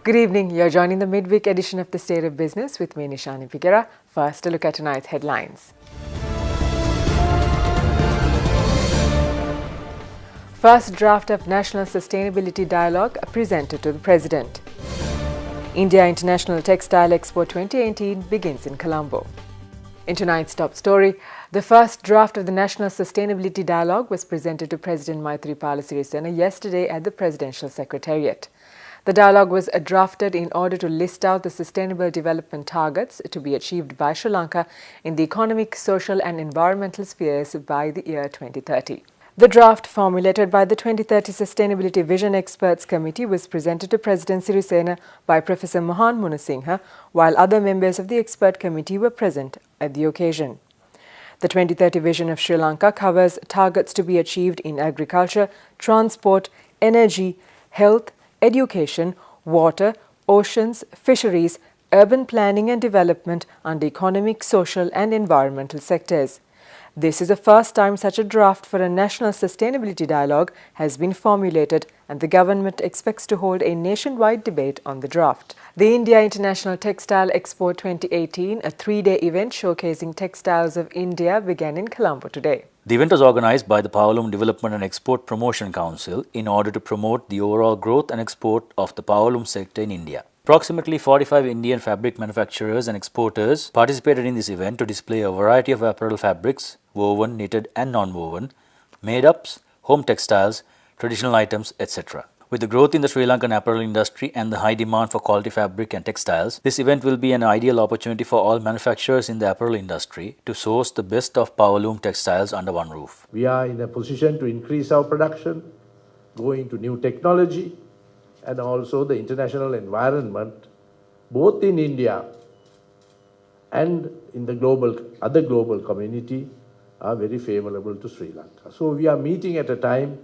Good evening. You're joining the midweek edition of the State of Business with me, Nishani Figuera. First, a look at tonight's headlines. First draft of National Sustainability Dialogue presented to the President. India International Textile Expo 2018 begins in Colombo. In tonight's top story, the first draft of the National Sustainability Dialogue was presented to President Maithripala Sirisena yesterday at the Presidential Secretariat. The dialogue was drafted in order to list out the sustainable development targets to be achieved by Sri Lanka in the economic, social and environmental spheres by the year 2030. The draft, formulated by the 2030 Sustainability Vision Experts Committee, was presented to President Sirisena by Professor Mohan Munasinghe, while other members of the expert committee were present at the occasion. The 2030 vision of Sri Lanka covers targets to be achieved in agriculture, transport, energy, health, education, water, oceans, fisheries, urban planning and development under economic, social and environmental sectors. This is the first time such a draft for a national sustainability dialogue has been formulated, and the government expects to hold a nationwide debate on the draft. The India International Textile Expo 2018, a three-day event showcasing textiles of India, began in Colombo today. The event was organized by the Powerloom Development and Export Promotion Council in order to promote the overall growth and export of the powerloom sector in India. Approximately 45 Indian fabric manufacturers and exporters participated in this event to display a variety of apparel fabrics, woven, knitted and non-woven, made-ups, home textiles, traditional items, etc. With the growth in the Sri Lankan apparel industry and the high demand for quality fabric and textiles, this event will be an ideal opportunity for all manufacturers in the apparel industry to source the best of powerloom textiles under one roof. We are in a position to increase our production, go into new technology, and also the international environment, both in India and in the other global community, are very favorable to Sri Lanka. So we are meeting at a time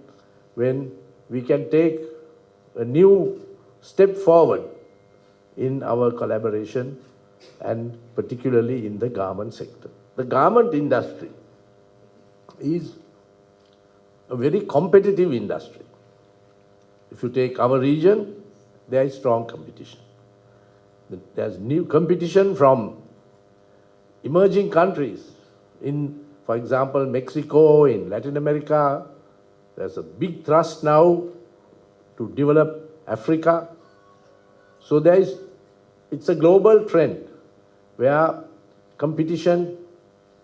when we can take a new step forward in our collaboration, and particularly in the garment sector. The garment industry is a very competitive industry. If you take our region, there is strong competition. There's new competition from emerging countries. In, for example, Mexico, in Latin America, there's a big thrust now to develop Africa. So it's a global trend where competition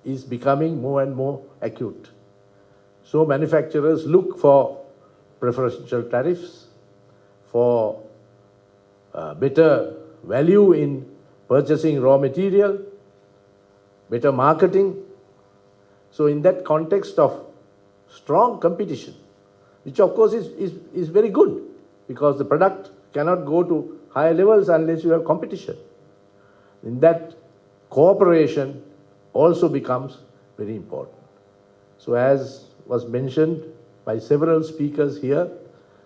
is becoming more and more acute. So manufacturers look for preferential tariffs, for better value in purchasing raw material, better marketing. So in that context of strong competition, which of course is very good, because the product cannot go to higher levels unless you have competition. In that, cooperation also becomes very important. So as was mentioned by several speakers here,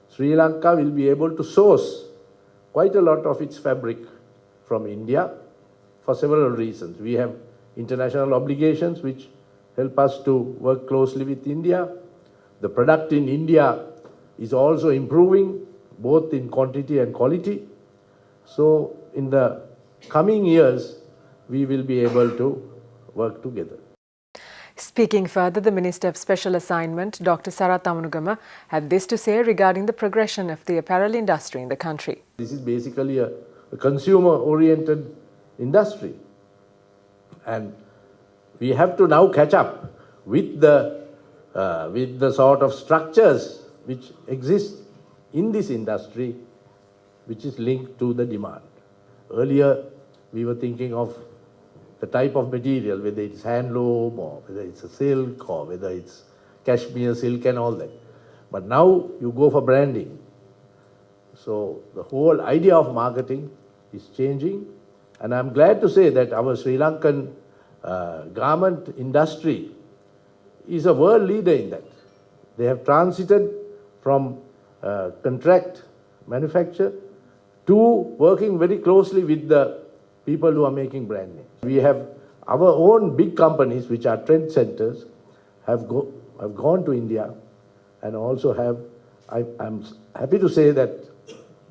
Sri Lanka will be able to source quite a lot of its fabric from India for several reasons. We have international obligations which help us to work closely with India. The product in India is also improving, both in quantity and quality. So in the coming years, we will be able to work together. Speaking further, the Minister of Special Assignment, Dr. Sarath Amanugama, had this to say regarding the progression of the apparel industry in the country. This is basically a consumer-oriented industry. And we have to now catch up with the sort of structures which exist in this industry, which is linked to the demand. Earlier, we were thinking of the type of material, whether it's handloom or whether it's a silk or whether it's cashmere silk and all that. But now you go for branding. So the whole idea of marketing is changing, and I'm glad to say that our Sri Lankan garment industry is a world leader in that. They have transited from contract manufacture to working very closely with the people who are making brand names. We have our own big companies, which are trend centers, have gone to India, and also have, I'm happy to say that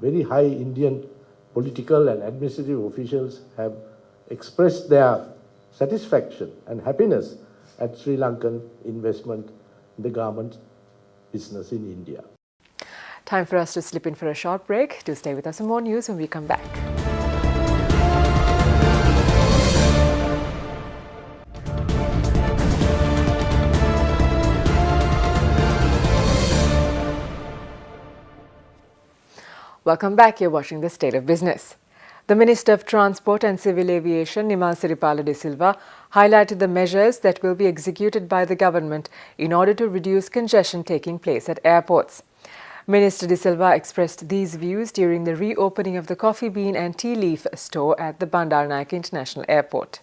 very high Indian political and administrative officials have expressed their satisfaction and happiness at Sri Lankan investment in the garment business in India. Time for us to slip in for a short break. Do stay with us for more news when we come back. Welcome back. You're watching The State of Business. The Minister of Transport and Civil Aviation, Nimal Siripala de Silva, highlighted the measures that will be executed by the government in order to reduce congestion taking place at airports. Minister de Silva expressed these views during the reopening of the coffee bean and tea leaf store at the Bandaranaike International Airport.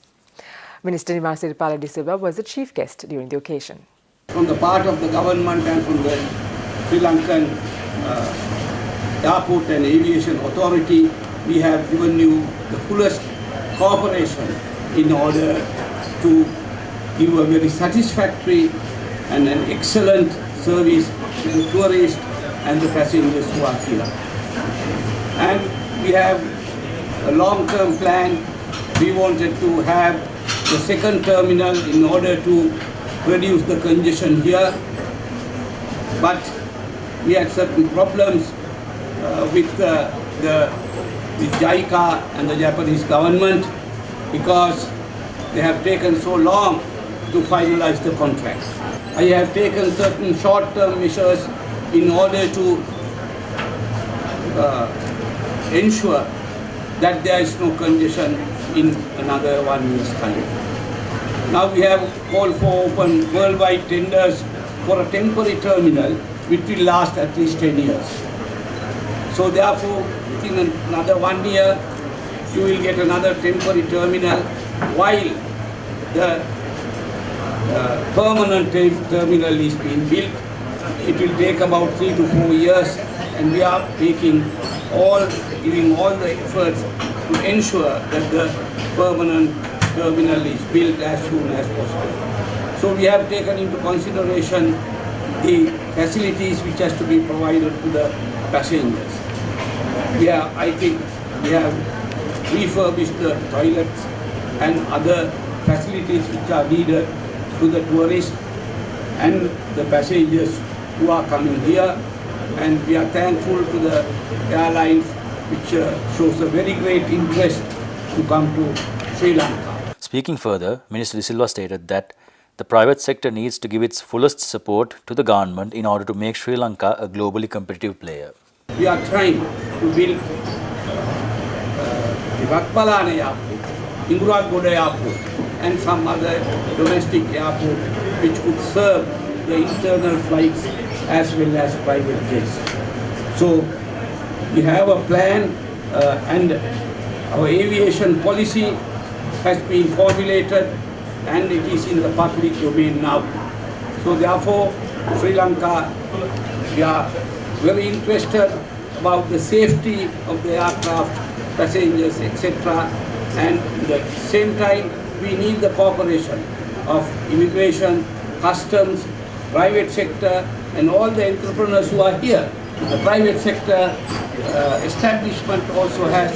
Minister Nimal Siripala de Silva was the chief guest during the occasion. From the part of the government and from the Sri Lankan Airport and Aviation Authority, we have given you the fullest cooperation in order to give a very satisfactory and an excellent service to the tourists and the passengers who are here. And we have a long-term plan. We wanted to have the second terminal in order to reduce the congestion here, but we had certain problems with the JICA and the Japanese government because they have taken so long to finalize the contract. I have taken certain short-term measures in order to ensure that there is no congestion in another 1 year's time. Now we have called for open worldwide tenders for a temporary terminal which will last at least 10 years. So therefore, within another 1 year, you will get another temporary terminal while the permanent terminal is being built. It will take about 3 to 4 years, and we are giving all the efforts to ensure that the permanent terminal is built as soon as possible. So we have taken into consideration the facilities which has to be provided to the passengers. I think we have refurbished the toilets and other facilities which are needed to the tourists and the passengers who are coming here, and we are thankful to the airlines which shows a very great interest to come to Sri Lanka. Speaking further, Minister De Silva stated that the private sector needs to give its fullest support to the government in order to make Sri Lanka a globally competitive player. We are trying to build the Vatpalana Airport, Inguragoda Airport, and some other domestic airport which could serve the internal flights as well as private jets. So we have a plan and our aviation policy has been formulated and it is in the public domain now. So therefore, Sri Lanka, we are very interested about the safety of the aircraft, passengers, etc. And at the same time, we need the cooperation of immigration, customs, private sector, and all the entrepreneurs who are here. The private sector establishment also has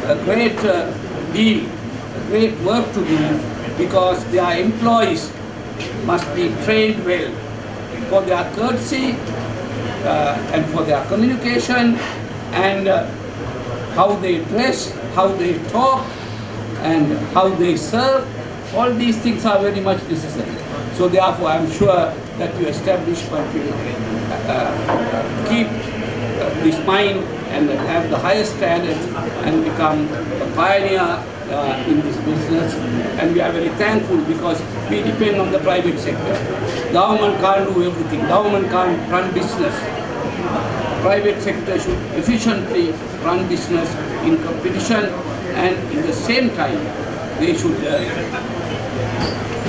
a great deal, a great work to do because their employees must be trained well for their courtesy and for their communication and how they dress, how they talk and how they serve. All these things are very much necessary. So therefore I am sure that your establishment will keep this mind and have the highest standards and become a pioneer in this business. And we are very thankful because we depend on the private sector. Government can't do everything. Government can't run business. Private sector should efficiently run business in competition, and in the same time they should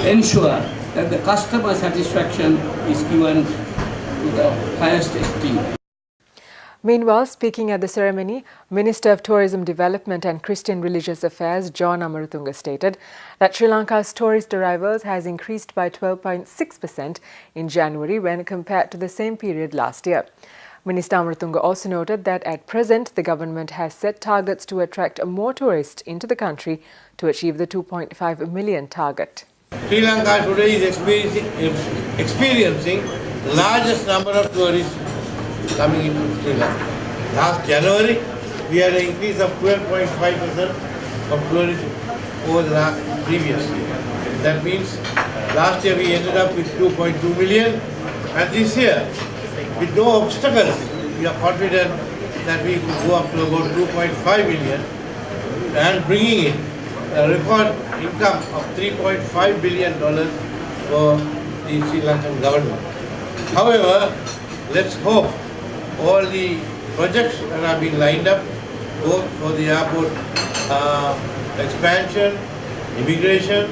ensure that the customer satisfaction is given to the highest esteem. Meanwhile, speaking at the ceremony, Minister of Tourism Development and Christian Religious Affairs John Amaratunga stated that Sri Lanka's tourist arrivals has increased by 12.6% in January when compared to the same period last year. Minister Amaratunga also noted that at present the government has set targets to attract more tourists into the country to achieve the 2.5 million target. Sri Lanka today is experiencing the largest number of tourists coming into Sri Lanka. Last January, we had an increase of 12.5% of tourism over the previous year. That means last year we ended up with 2.2 million, and this year, with no obstacles, we are confident that we could go up to about 2.5 million and bringing in a record income of $3.5 billion for the Sri Lankan government. However, let's hope all the projects that are being lined up, both for the airport expansion, immigration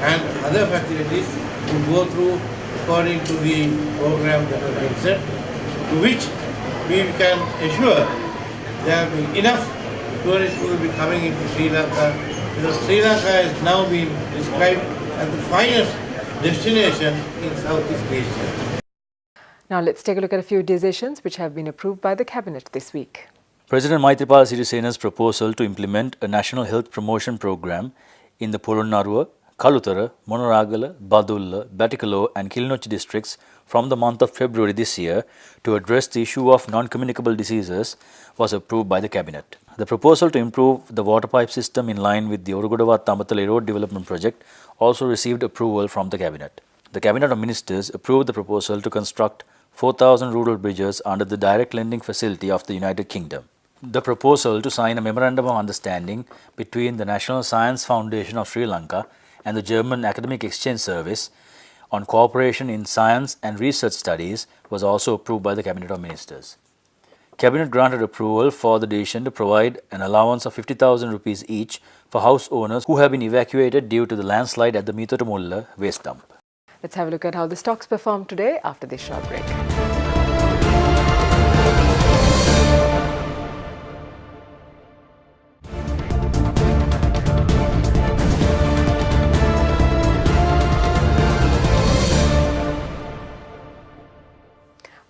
and other facilities, will go through according to the program that has been set, to which we can assure there will be enough tourists who will be coming into Sri Lanka, because Sri Lanka has now been described as the finest destination in Southeast Asia. Now let's take a look at a few decisions which have been approved by the Cabinet this week. President Maithripala Sirisena's proposal to implement a national health promotion program in the Polonnaruwa, Kalutara, Monoragala, Badulla, Batticaloa and Kilinochchi districts from the month of February this year to address the issue of non-communicable diseases was approved by the Cabinet. The proposal to improve the water pipe system in line with the Orugodawa-Tamatale Road Development Project also received approval from the Cabinet. The Cabinet of Ministers approved the proposal to construct 4,000 rural bridges under the direct lending facility of the United Kingdom. The proposal to sign a memorandum of understanding between the National Science Foundation of Sri Lanka and the German Academic Exchange Service on cooperation in science and research studies was also approved by the Cabinet of Ministers. Cabinet granted approval for the decision to provide an allowance of 50,000 rupees each for house owners who have been evacuated due to the landslide at the Mithotumulla waste dump. Let's have a look at how the stocks performed today after this short break.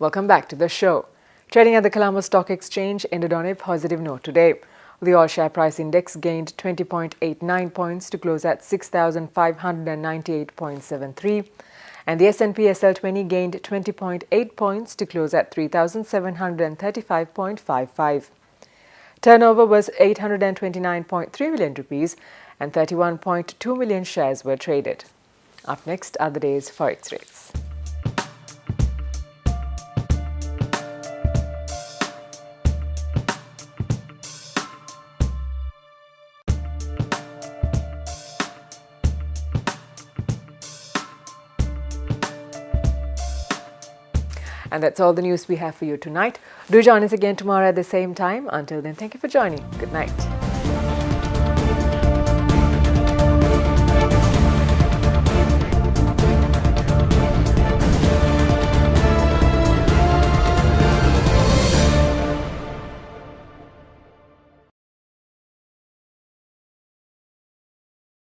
Welcome back to the show. Trading at the Colombo Stock Exchange ended on a positive note today. The all share price index gained 20.89 points to close at 6,598.73, and the S&P SL20 gained 20.8 points to close at 3,735.55. Turnover was 829.3 million rupees and 31.2 million shares were traded. Up next are the day's forex rates. And that's all the news we have for you tonight. Do join us again tomorrow at the same time. Until then, thank you for joining. Good night.